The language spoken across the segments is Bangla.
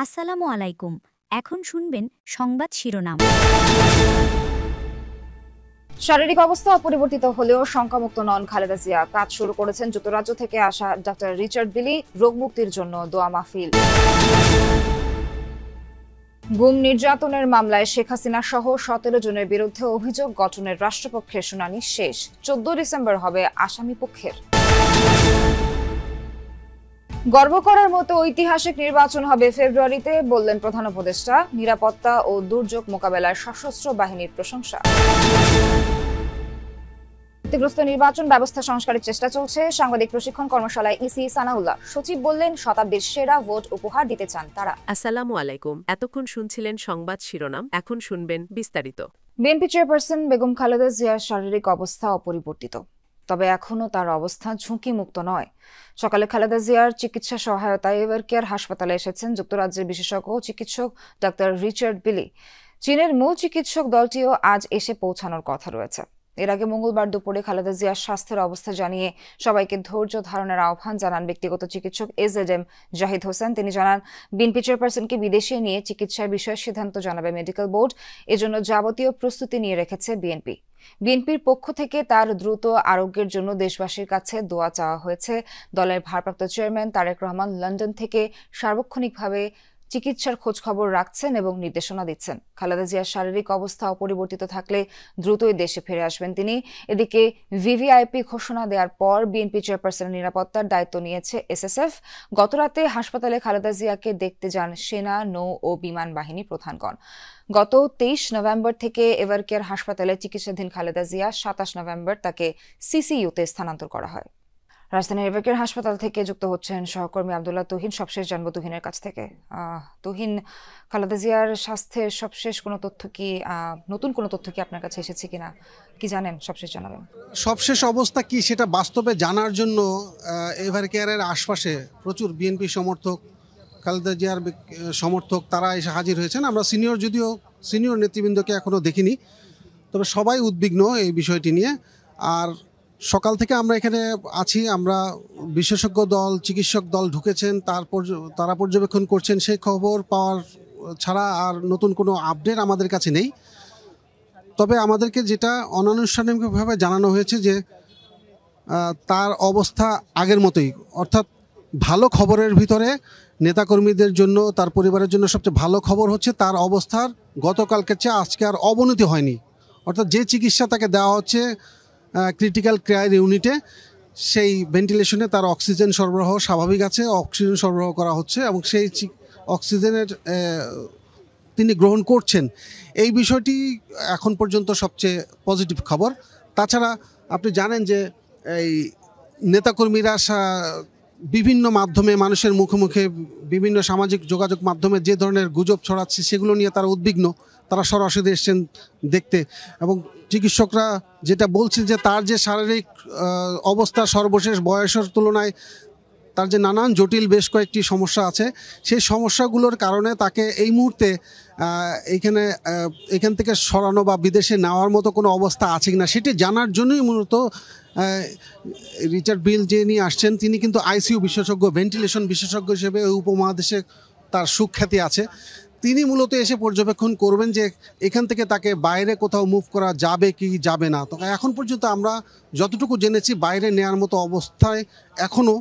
আসসালামু আলাইকুম। এখন শুনবেন সংবাদ শিরোনাম। শারীরিক অবস্থা অপরিবর্তিত হলেও শঙ্কামুক্ত নন খালেদা জিয়া। কাজ শুরু করেছেন যুক্তরাজ্য থেকে আসা ডাক্তার রিচার্ড বিলি। রোগ মুক্তির জন্য দোয়া মাহফিল। গুম নির্যাতনের মামলায় শেখ হাসিনা সহ 17 জনের বিরুদ্ধে অভিযোগ গঠনের রাষ্ট্রপক্ষের শুনানি শেষ। 14 ডিসেম্বর হবে আসামি পক্ষের। গর্ব করার মতো ঐতিহাসিক নির্বাচন হবে ফেব্রুয়ারিতে, বললেন প্রধান উপদেষ্টা। নিরাপত্তা ও দুর্যোগ মোকাবেলায় সশস্ত্র বাহিনীর প্রশংসা। ক্ষতিগ্রস্ত নির্বাচন ব্যবস্থা সংস্কারের চেষ্টা চলছে। সাংবাদিক প্রশিক্ষণ কর্মশালায় ইসি সানাউল্লাহ সচিব বললেন, শতাব্দীর সেরা ভোট উপহার দিতে চান তারা। আসসালামু আলাইকুম। এতক্ষণ শুনছিলেন সংবাদ শিরোনাম, এখন শুনবেন বিস্তারিত। বিএনপি চেয়ারপারসন বেগম খালেদা জিয়ার শারীরিক অবস্থা অপরিবর্তিত, তবে এখনও তার অবস্থা ঝুঁকিমুক্ত নয়। সকালে খালেদা জিয়ার চিকিৎসা সহায়তায় এভারকেয়ার হাসপাতালে এসেছেন যুক্তরাজ্যের বিশেষজ্ঞ চিকিৎসক ডাক্তার রিচার্ড বিলি। চীনের মূল চিকিৎসক দলটিও আজ এসে পৌঁছানোর কথা রয়েছে। এর আগে মঙ্গলবার দুপুরে খালেদা জিয়ার স্বাস্থ্যের অবস্থা জানিয়ে সবাইকে ধৈর্য ধারণের আহ্বান জানান ব্যক্তিগত চিকিৎসক এজেডএম জাহিদ হোসেন। তিনি জানান, বিএনপি চেয়ারপারসনকে বিদেশে নিয়ে চিকিৎসার বিষয়ে সিদ্ধান্ত জানাবে মেডিকেল বোর্ড। এজন্য যাবতীয় প্রস্তুতি নিয়ে রেখেছে বিএনপি। বিএনপির পক্ষ থেকে তার দ্রুত আরোগ্যের জন্য দেশবাসীর কাছে দোয়া চাওয়া হয়েছে। দলের ভারপ্রাপ্ত চেয়ারম্যান তারেক রহমান লন্ডন থেকে সার্বক্ষণিকভাবে চিকিৎসার খোঁজ খবর রাখছেন এবং নির্দেশনা দিচ্ছেন। খালেদা জিয়ার শারীরিক অবস্থা অপরিবর্তিত থাকলে দ্রুতই দেশে ফিরে আসবেন তিনি। এদিকে ভিভিআইপি ঘোষণা দেওয়ার পর বিএনপি চেয়ারপারসনের নিরাপত্তার দায়িত্ব নিয়েছে এসএসএফ। গতরাতে হাসপাতালে খালেদা জিয়াকে দেখতে যান সেনা, নৌ ও বিমান বাহিনী প্রধানগণ। গত 23 নভেম্বর থেকে এভারকেয়ার হাসপাতালে চিকিৎসাধীন খালেদা জিয়া 27 নভেম্বর তাকে সিসিইউতে স্থানান্তর করা হয়। রাজধানীর এভারকেয়ার হাসপাতাল থেকে যুক্ত হচ্ছেন সহকর্মী আব্দুল্লাহ তুহিন। সবশেষ জানবো তুহিনের কাছ থেকে। তুহিন, খালেদা জিয়ার স্বাস্থ্যের সবশেষ কোনো তথ্য কি, নতুন কোনো তথ্য কি আপনার কাছে এসেছে কিনা, কি জানেন? সবশেষ জানাবেন। সবশেষ অবস্থা কি সেটা বাস্তবে জানার জন্য এভারকেয়ারের আশপাশে প্রচুর বিএনপি সমর্থক, খালেদা জিয়ার সমর্থক তারা এসে হাজির হয়েছেন। আমরা সিনিয়র নেতৃবৃন্দকে এখনও দেখিনি, তবে সবাই উদ্বিগ্ন এই বিষয়টি নিয়ে। আর সকাল থেকে আমরা এখানে আছি, আমরা বিশেষজ্ঞ দল, চিকিৎসক দল ঢুকেছেন, তারা পর্যবেক্ষণ করছেন। সেই খবর পাওয়ার ছাড়া আর নতুন কোনো আপডেট আমাদের কাছে নেই। তবে আমাদেরকে যেটা অনানুষ্ঠানিকভাবে জানানো হয়েছে যে তার অবস্থা আগের মতোই, অর্থাৎ ভালো খবরের ভিতরে নেতাকর্মীদের জন্য, তার পরিবারের জন্য সবচেয়ে ভালো খবর হচ্ছে তার অবস্থার গতকালকের চেয়ে আজকে আর অবনতি হয়নি। অর্থাৎ যে চিকিৎসা তাকে দেওয়া হচ্ছে ক্রিটিক্যাল কেয়ার ইউনিটে, সেই ভেন্টিলেশনে তার অক্সিজেন সরবরাহ স্বাভাবিক আছে, অক্সিজেন সরবরাহ করা হচ্ছে এবং সেই অক্সিজেনের তিনি গ্রহণ করছেন। এই বিষয়টি এখন পর্যন্ত সবচেয়ে পজিটিভ খবর। তাছাড়া আপনি জানেন যে এই নেতাকর্মীরা বিভিন্ন মাধ্যমে মানুষের মুখে মুখে বিভিন্ন সামাজিক যোগাযোগ মাধ্যমে যে ধরনের গুজব ছড়াচ্ছে সেগুলো নিয়ে তারা উদ্বিগ্ন। তারা সরাসরি এসছেন দেখতে, এবং চিকিৎসকরা যেটা বলছেন যে তার যে শারীরিক অবস্থা সর্বশেষ বয়সের তুলনায় তার যে নানান জটিল বেশ কয়েকটি সমস্যা আছে, সেই সমস্যাগুলোর কারণে তাকে এই মুহূর্তে এখান থেকে সরানো বা বিদেশে নেওয়ার মতো কোনো অবস্থা আছে কিনা সেটি জানার জন্যই মূলত রিচার্ড বিল যে নিয়ে আসছেন। তিনি কিন্তু আইসিইউ বিশেষজ্ঞ, ভেন্টিলেশন বিশেষজ্ঞ হিসেবে ওই উপমহাদেশে তার সুখ্যাতি আছে। তিনি মূলত এসে পর্যবেক্ষণ করবেন যে এখান থেকে তাকে বাইরে কোথাও মুভ করা যাবে কি যাবে না। তো এখন পর্যন্ত আমরা যতটুকু জেনেছি বাইরে নেওয়ার মতো অবস্থায় এখনও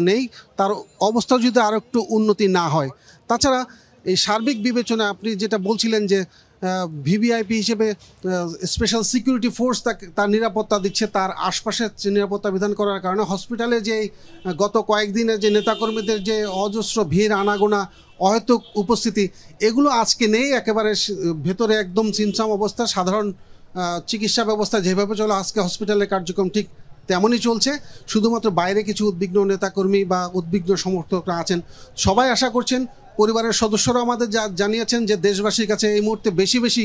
নেই। তার অবস্থা যদি আরও একটু উন্নতি না হয়। তাছাড়া এই সার্বিক বিবেচনা আপনি যেটা বলছিলেন যে ভিভিআইপি হিসেবে স্পেশাল সিকিউরিটি ফোর্স তার নিরাপত্তা দিচ্ছে, তার আশপাশে নিরাপত্তা বিধান করার কারণে হসপিটালে যে গত কয়েকদিনে যে নেতাকর্মীদের যে অজস্র ভিড়, আনাগোনা, অহেতুক উপস্থিতি, এগুলো আজকে নেই। একেবারে ভেতরে একদম ছিমছাম অবস্থা। সাধারণ চিকিৎসা ব্যবস্থা যেভাবে চলে আজকে হসপিটালের কার্যক্রম ঠিক তেমনই চলছে। শুধুমাত্র বাইরে কিছু উদ্বিগ্ন নেতাকর্মী বা উদ্বিগ্ন সমর্থকরা আছেন। সবাই আশা করছেন, পরিবারের সদস্যরা আমাদের জানিয়েছেন যে দেশবাসীর কাছে এই মুহূর্তে বেশি বেশি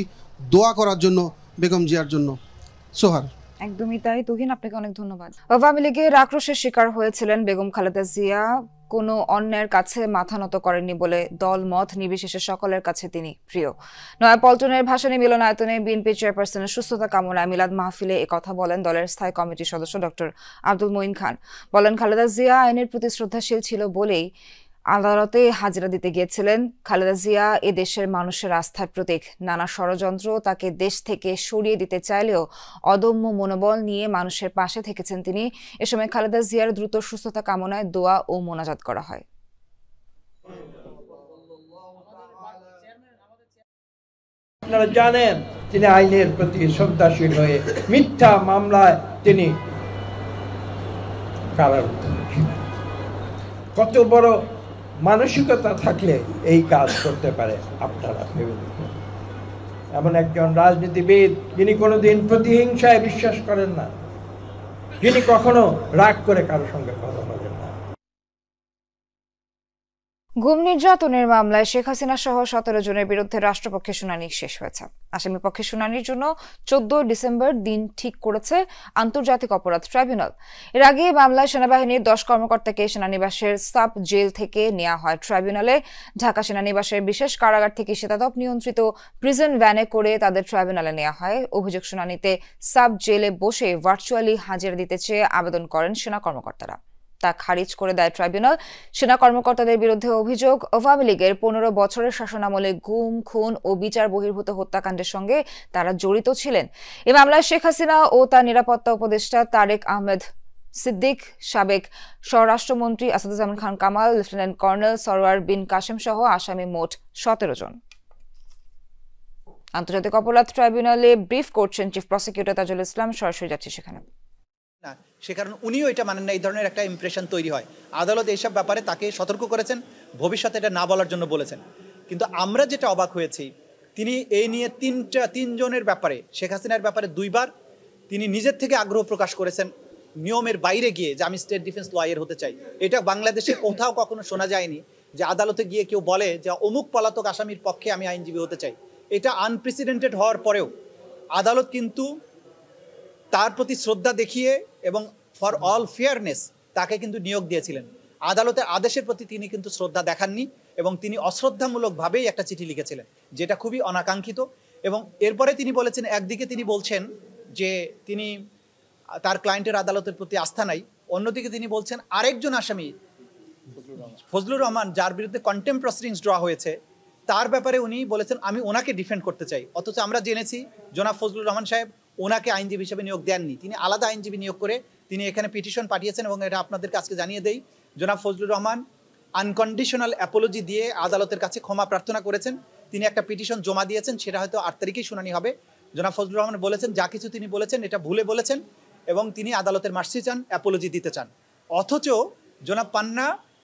দোয়া করার জন্য বেগম জিয়ার জন্য। সোহার। একদমই তাই। তুহিন, আপনাকে অনেক ধন্যবাদ। আওয়ামী লীগের আক্রোশের শিকার হয়েছিলেন বেগম খালেদা জিয়া। কোনো অন্যায়ের কাছে মাথা নত করেননি বলে দল মত নির্বিশেষে সকলের কাছে তিনি প্রিয়। নয়াপল্টনের ভাসানী মিলনায়তনে বিএনপি চেয়ারপারসনের সুস্থতা কামনায় মিলাদ মাহফিলে একথা বলেন দলের স্থায়ী কমিটির সদস্য ডক্টর আব্দুল মঈন খান। বলেন, খালেদা জিয়া আইনের প্রতি শ্রদ্ধাশীল ছিল বলেই আদালতে হাজিরা দিতে গিয়েছিলেন। খালেদা জিয়া এ দেশের মানুষের আস্থার প্রতীক। নানা ষড়যন্ত্র তাকে দেশ থেকে সরিয়ে দিতে চাইলেও অদম্য মনোবল নিয়ে মানুষের পাশে থেকেছেন তিনি। এ সময় খালেদা জিয়ার দ্রুত সুস্থতা কামনায় দোয়া ও মোনাজাত করা হয়। আপনারা জানেন তিনি আইনের প্রতি শ্রদ্ধাশীল হয়ে মিথ্যা মামলায় তিনি কারারুদ্ধ ছিলেন। কত বড় মানসিকতা থাকলে এই কাজ করতে পারে আপনারা ভেবে দেখুন। এমন একজন রাজনীতিবিদ যিনি কোনোদিন প্রতিহিংসায় বিশ্বাস করেন না, যিনি কখনো রাগ করে কারোর সঙ্গে কথা বলেন না। গুম নির্যাতনের মামলায় শেখ হাসিনা সহ 17 জনের বিরুদ্ধে রাষ্ট্রপক্ষের শুনানি শেষ হয়েছে। আসামি পক্ষের শুনানির জন্য 14 ডিসেম্বর দিন ঠিক করেছে আন্তর্জাতিক অপরাধ ট্রাইব্যুনাল। এর আগে মামলায় সেনাবাহিনীর 10 কর্মকর্তাকে সেনানিবাসের সাব জেল থেকে নেওয়া হয় ট্রাইব্যুনালে। ঢাকা সেনানিবাসের বিশেষ কারাগার থেকে শীতাতপ নিয়ন্ত্রিত প্রিজন ভ্যানে করে তাদের ট্রাইব্যুনালে নেওয়া হয়। অভিযোগ শুনানিতে সাব জেলে বসে ভার্চুয়ালি হাজিরা দিতে চেয়ে আবেদন করেন সেনা কর্মকর্তারা। তা খারিজ করে দেয় ট্রাইব্যুনাল। সেনা কর্মকর্তাদের বিরুদ্ধে অভিযোগ, আওয়ামী লীগের 15 বছরের শাসনামলে গুম, খুন ও বিচার বহির্ভূত হত্যাকাণ্ডের সঙ্গে তারা জড়িত ছিলেন। এ মামলায় শেখ হাসিনা ও তার নিরাপত্তা উপদেষ্টা তারেক আহমেদ সিদ্দিক, সাবেক স্বরাষ্ট্রমন্ত্রী আসাদুজ্জামান খান কামাল, লেফটেন্যান্ট কর্নেল সরওয়ার বিন কাসেম সহ আসামি মোট 17 জন। আন্তর্জাতিক অপরাধ ট্রাইব্যুনালে ব্রিফ করছেন চিফ প্রসিকিউটর তাজুল ইসলাম। সরাসরি যাচ্ছে সেখানে। না, সে কারণে উনিও এটা মানেন না, এই ধরনের একটা ইমপ্রেশন তৈরি হয়। আদালত এইসব ব্যাপারে তাকে সতর্ক করেছেন, ভবিষ্যতে এটা না বলার জন্য বলেছেন। কিন্তু আমরা যেটা অবাক হয়েছি, তিনি এই নিয়ে তিনজনের ব্যাপারে, শেখ হাসিনার ব্যাপারে 2 বার তিনি নিজের থেকে আগ্রহ প্রকাশ করেছেন নিয়মের বাইরে গিয়ে, যে আমি স্টেট ডিফেন্স লয়ার হতে চাই। এটা বাংলাদেশে কোথাও কখনো শোনা যায়নি যে আদালতে গিয়ে কেউ বলে যে অমুক পলাতক আসামির পক্ষে আমি আইনজীবী হতে চাই। এটা আনপ্রেসিডেন্টেড হওয়ার পরেও আদালত কিন্তু তার প্রতি শ্রদ্ধা দেখিয়ে এবং ফর অল ফেয়ারনেস তাকে কিন্তু নিয়োগ দিয়েছিলেন। আদালতের আদেশের প্রতি তিনি কিন্তু শ্রদ্ধা দেখাননি এবং তিনি অশ্রদ্ধামূলকভাবেই একটা চিঠি লিখেছিলেন, যেটা খুবই অনাকাঙ্ক্ষিত। এবং এরপরে তিনি বলেছেন, একদিকে তিনি বলছেন যে তিনি তার ক্লায়েন্টের আদালতের প্রতি আস্থা নাই, অন্যদিকে তিনি বলছেন আরেকজন আসামি ফজলুর রহমান, যার বিরুদ্ধে কন্টেম্প প্রসিডিংস ড্র হয়েছে, তার ব্যাপারে উনি বলেছেন আমি ওনাকে ডিফেন্ড করতে চাই। অথচ আমরা জেনেছি জনাব ফজলুর রহমান সাহেব ওনাকে আইনজীবী হিসেবে নিয়োগ দেননি, তিনি আলাদা আইনজীবী নিয়োগ করে তিনি এখানে পিটিশন পাঠিয়েছেন। এবং এটা আপনাদের কাছে জানিয়ে দেই, জনাব ফজলুর রহমান আনকন্ডিশনাল অ্যাপোলজি দিয়ে আদালতের কাছে ক্ষমা প্রার্থনা করেছেন। তিনি একটা পিটিশন জমা দিয়েছেন, সেটা হয়তো 8 তারিখেই শুনানি হবে। জনাব ফজলুর রহমান বলেছেন যা কিছু তিনি বলেছেন এটা ভুলে বলেছেন এবং তিনি আদালতের মার্সি চান, অ্যাপোলজি দিতে চান। অথচ জনাব পান্না